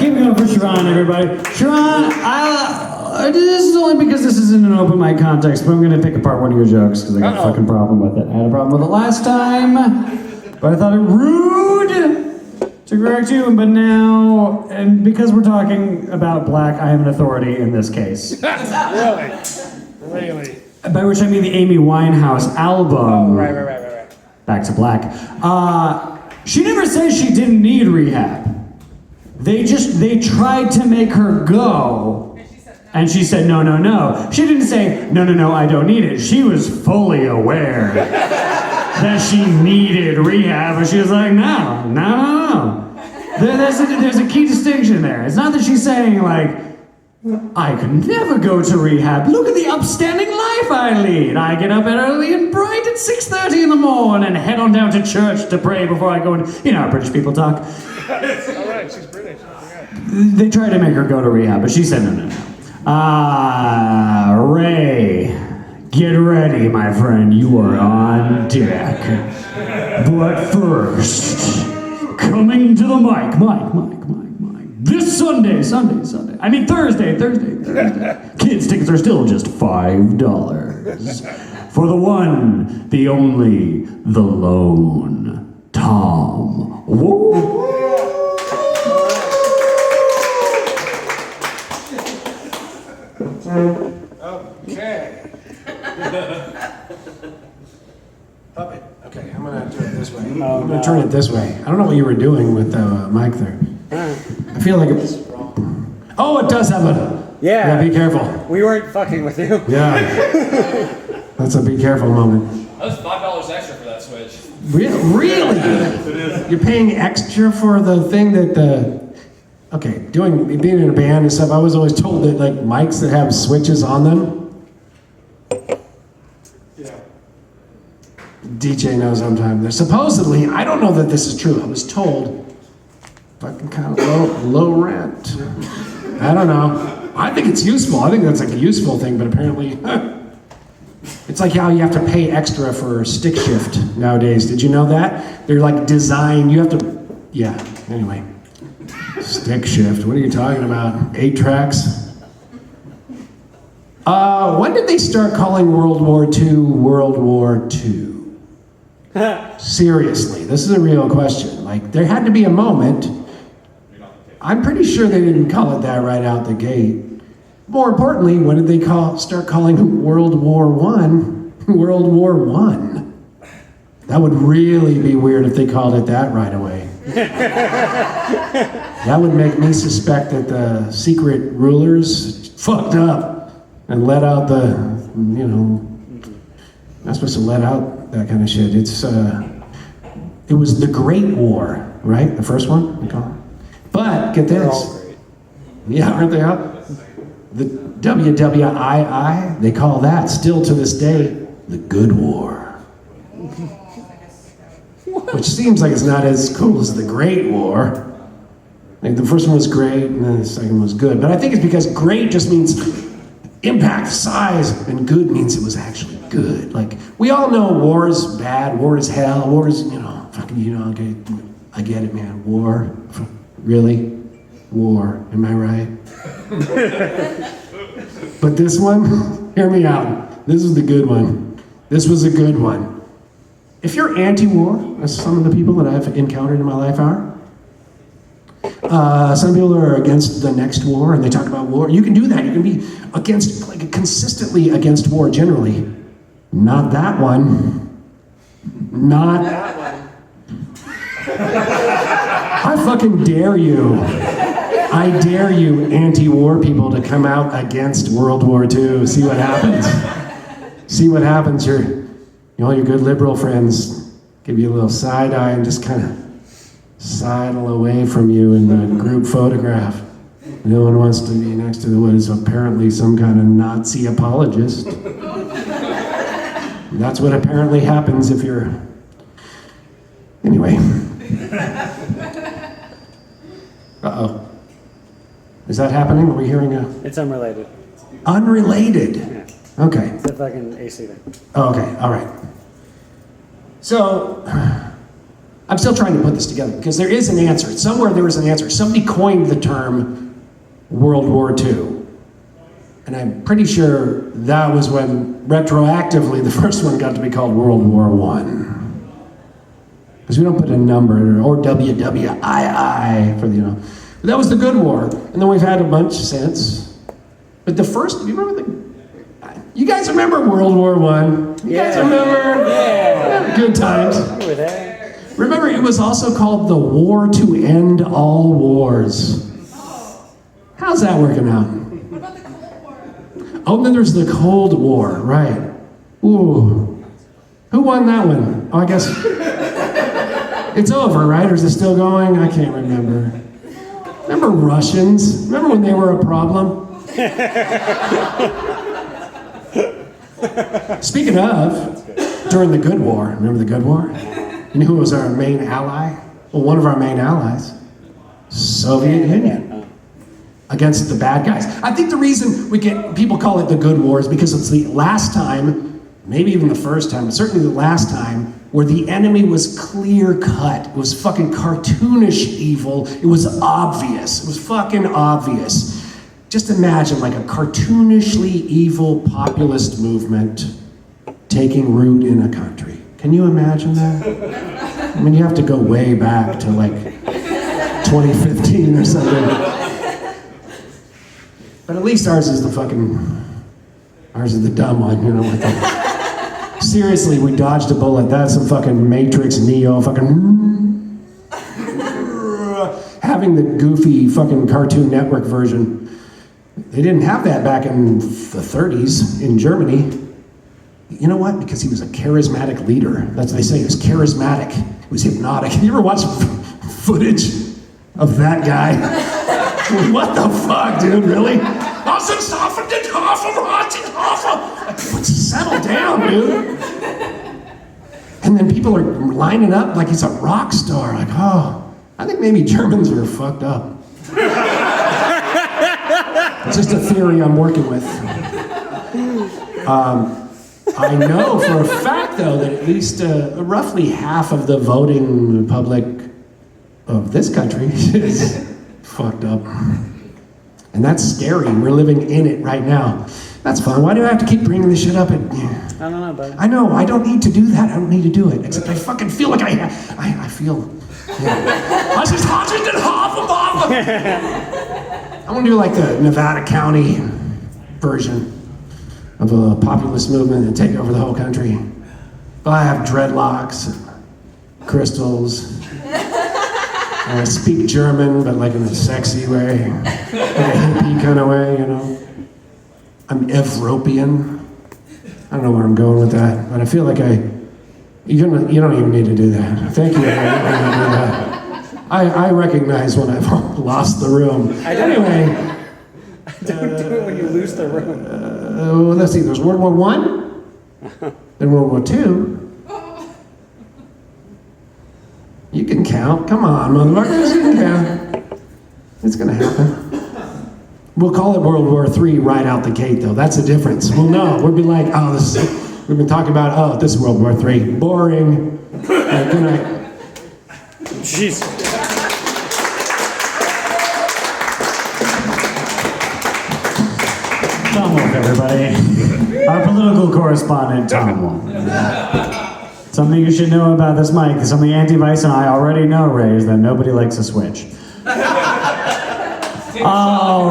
Keep it going for Sharon, everybody. Sharon, this is only because this is in an open mic context, but I'm going to pick apart one of your jokes because I got a fucking problem with it. I had a problem with it last time, but I thought it rude to correct you, but now, and because we're talking about black, I am an authority in this case. Really? By which I mean the Amy Winehouse album. Oh, right. Back to Black. She never says she didn't need rehab. They tried to make her go, and she said no. She didn't say no, I don't need it. She was fully aware that she needed rehab, and she was like, no. There's a key distinction there. It's not that she's saying like, I could never go to rehab. Look at the upstanding life I lead. I get up early and bright at 6:30 in the morning and head on down to church to pray before I go in. You know how British people talk. All right, she's British. They tried to make her go to rehab, but she said no. Ray, get ready, my friend. You are on deck. But first, coming to the mic. This Sunday. I mean Thursday. Kids' tickets are still just $5. For the one, the only, the lone, Tom. Woo! Okay. Puppet. Okay, I'm gonna do it this way. I'm gonna turn it this way. I don't know what you were doing with the mic there. I feel like it's wrong. Oh, it does have a. Yeah. Be careful. We weren't fucking with you. Yeah. That's a be careful moment. That was $5 extra for that switch. Really? It is. You're paying extra for the thing that the. Okay, being in a band and stuff, I was always told that like mics that have switches on them. Yeah. DJ knows I'm talking. There's supposedly, I don't know that this is true. I was told, fucking kind of low rent. I don't know. I think it's useful. I think that's like a useful thing, but apparently, it's like how you have to pay extra for stick shift nowadays. Did you know that? They're like designed. You have to. Yeah. Anyway. Stick shift, what are you talking about? 8 tracks? When did they start calling World War II World War II? Seriously, this is a real question. Like, there had to be a moment. I'm pretty sure they didn't call it that right out the gate. More importantly, when did they start calling World War I World War I? That would really be weird if they called it that right away. That would make me suspect that the secret rulers fucked up and let out the, not supposed to let out that kind of shit. It was the Great War, right? The first one? But, get this. Yeah, aren't they out? The WWII, they call that, still to this day, the Good War. Which seems like it's not as cool as the Great War. Like the first one was great, and then the second one was good. But I think it's because great just means impact, size, and good means it was actually good. Like, we all know war is bad, war is hell, war is, okay, I get it, man. War? Really? War, am I right? But this one, hear me out. This is the good one. This was a good one. If you're anti-war, as some of the people that I've encountered in my life are, some people are against the next war and they talk about war. You can do that. You can be against, like, consistently against war generally. Not that one. Not that one. I fucking dare you. I dare you anti-war people to come out against World War II. See what happens. See what happens. All your good liberal friends give you a little side eye and just kind of sidle away from you in the group photograph. No one wants to be next to what is apparently some kind of Nazi apologist. That's what apparently happens if you're... Anyway. Uh-oh. Is that happening? Are we hearing a... It's unrelated. Unrelated? Yeah. Okay. It's a fucking AC thing. Oh, okay, all right. So, I'm still trying to put this together because there is an answer. Somewhere there is an answer. Somebody coined the term World War II. And I'm pretty sure that was when, retroactively, the first one got to be called World War I. Because we don't put a number, or WWII for the, you know. But that was the good war. And then we've had a bunch since. But the first, do you remember you guys remember World War I? You guys remember? Yeah. Good times. Remember that? Remember, it was also called the War to End All Wars. How's that working out? What about the Cold War? Oh, then there's the Cold War, right. Ooh. Who won that one? Oh, I guess it's over, right? Or is it still going? I can't remember. Remember Russians? Remember when they were a problem? Speaking of, during the Good War, remember the Good War? You know who was our main ally? Well, one of our main allies, Soviet Union, against the bad guys. I think the reason people call it the Good War is because it's the last time, maybe even the first time, but certainly the last time, where the enemy was clear cut. It was fucking cartoonish evil. It was obvious. It was fucking obvious. Just imagine like a cartoonishly evil populist movement taking root in a country. Can you imagine that? I mean, you have to go way back to like 2015 or something. But at least ours is the dumb one, you know. Seriously, we dodged a bullet. That's some fucking Matrix, Neo, fucking having the goofy fucking Cartoon Network version. They didn't have that back in the 30s in Germany. You know what? Because he was a charismatic leader. That's what they say. He was charismatic. He was hypnotic. You ever watch footage of that guy? What the fuck, dude? Really? Settle down, dude. And then people are lining up like he's a rock star. Like, oh, I think maybe Germans are fucked up. It's just a theory I'm working with. I know for a fact, though, that at least roughly half of the voting public of this country is fucked up. And that's scary. We're living in it right now. That's fine. Why do I have to keep bringing this shit up? I don't know, bud. I know. I don't need to do that. I don't need to do it. Except I fucking feel like I feel. Yeah. I just I want to do like the Nevada County version of a populist movement and take over the whole country. But I have dreadlocks, and crystals. I speak German, but like in a sexy way, like a hippie kind of way, you know. I'm Evropian. I don't know where I'm going with that, but I feel like you don't even need to do that. Thank you. I recognize when I've lost the room. Anyway. Don't do it when you lose the room. Let's see, there's World War I, then World War II. You can count. Come on, motherfuckers, you can count. It's gonna happen. We'll call it World War III right out the gate, though. That's the difference. We'll know. We'll be like, oh, we've been talking about, this is World War III. Boring. Good night. Jeez. Tom Wolf, everybody. Our political correspondent, Tom Wolf. Something you should know about this mic, something Anti-Vice and I already know, Ray, is that nobody likes a switch. All